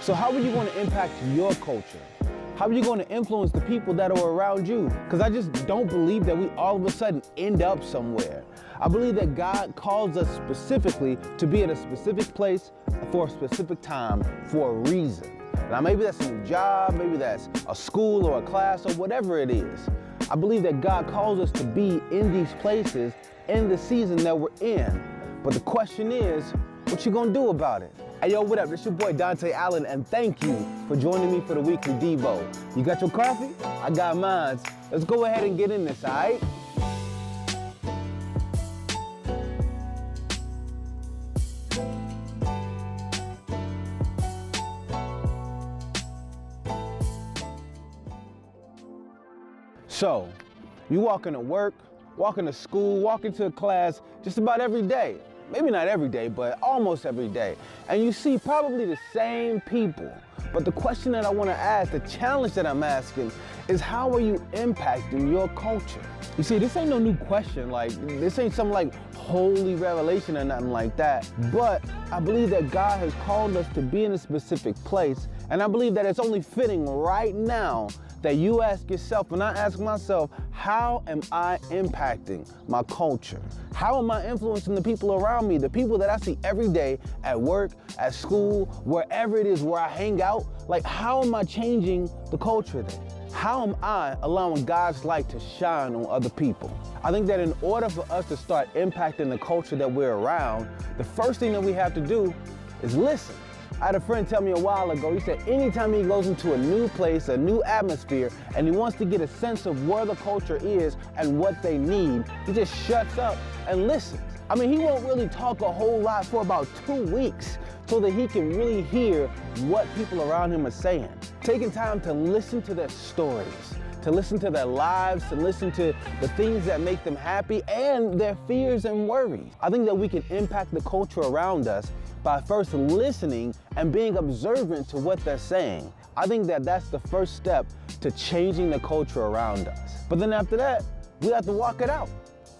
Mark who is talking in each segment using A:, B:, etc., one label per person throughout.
A: So how are you going to impact your culture? How are you going to influence the people that are around you? Because I just don't believe that we all of a sudden end up somewhere. I believe that God calls us specifically to be at a specific place for a specific time for a reason. Now maybe that's a new job, maybe that's a school or a class or whatever it is. I believe that God calls us to be in these places in the season that we're in. But the question is, what you gonna do about it? Hey yo, what up? It's your boy Dante Allen, and thank you for joining me for the weekly Devo. You got your coffee? I got mine. Let's go ahead and get in this, all right? So, you walk into work, walk into school, walk into a class just about every day. Maybe not every day, but almost every day. And you see probably the same people. But the question that I want to ask, the challenge that I'm asking, is how are you impacting your culture? You see, this ain't no new question. Like, this ain't some like holy revelation or nothing like that. But I believe that God has called us to be in a specific place. And I believe that it's only fitting right now that you ask yourself, and I ask myself, how am I impacting my culture? How am I influencing the people around me, the people that I see every day at work, at school, wherever it is where I hang out? Like, how am I changing the culture there? How am I allowing God's light to shine on other people? I think that in order for us to start impacting the culture that we're around, the first thing that we have to do is listen. I had a friend tell me a while ago, he said anytime he goes into a new place, a new atmosphere, and he wants to get a sense of where the culture is and what they need, he just shuts up and listens. I mean, he won't really talk a whole lot for about 2 weeks so that he can really hear what people around him are saying. Taking time to listen to their stories, to listen to their lives, to listen to the things that make them happy and their fears and worries. I think that we can impact the culture around us by first listening and being observant to what they're saying. I think that that's the first step to changing the culture around us. But then after that, we have to walk it out.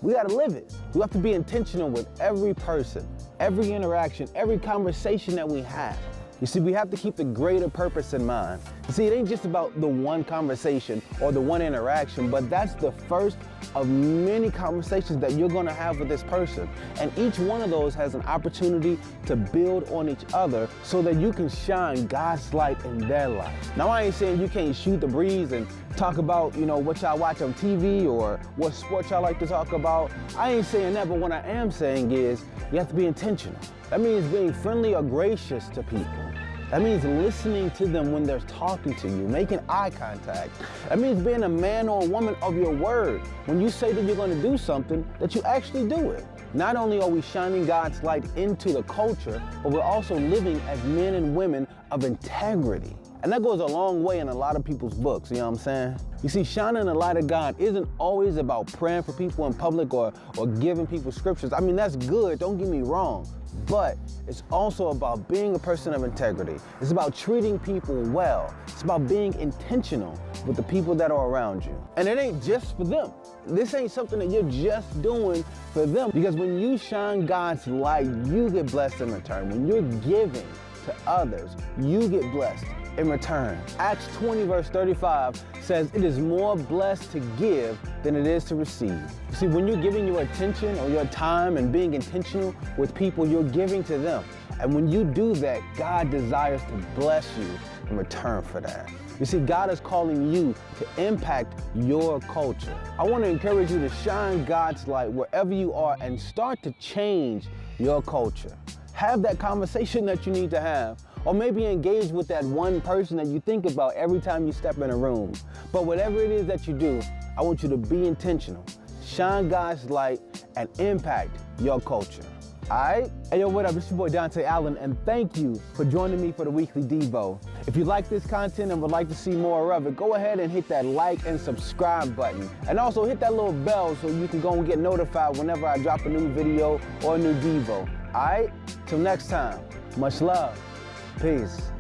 A: We got to live it. We have to be intentional with every person, every interaction, every conversation that we have. You see, we have to keep the greater purpose in mind. You see, it ain't just about the one conversation or the one interaction, but that's the first of many conversations that you're gonna have with this person. And each one of those has an opportunity to build on each other so that you can shine God's light in their life. Now, I ain't saying you can't shoot the breeze and talk about, what y'all watch on TV or what sports y'all like to talk about. I ain't saying that, but what I am saying is you have to be intentional. That means being friendly or gracious to people. That means listening to them when they're talking to you, making eye contact. That means being a man or a woman of your word. When you say that you're going to do something, that you actually do it. Not only are we shining God's light into the culture, but we're also living as men and women of integrity. And that goes a long way in a lot of people's books, you know what I'm saying? You see, shining the light of God isn't always about praying for people in public or giving people scriptures. I mean, that's good, don't get me wrong. But it's also about being a person of integrity. It's about treating people well. It's about being intentional with the people that are around you. And it ain't just for them. This ain't something that you're just doing for them. Because when you shine God's light, you get blessed in return. When you're giving to others, you get blessed in return. Acts 20 verse 35 says it is more blessed to give than it is to receive. You see, when you're giving your attention or your time and being intentional with people, you're giving to them. And when you do that, God desires to bless you in return for that. You see, God is calling you to impact your culture. I want to encourage you to shine God's light wherever you are and start to change your culture. Have that conversation that you need to have. Or maybe engage with that one person that you think about every time you step in a room. But whatever it is that you do, I want you to be intentional. Shine God's light and impact your culture. All right? Hey, yo, what up? It's your boy Dante Allen, and thank you for joining me for the weekly Devo. If you like this content and would like to see more of it, go ahead and hit that like and subscribe button. And also hit that little bell so you can go and get notified whenever I drop a new video or a new Devo. All right? Till next time, much love. Peace.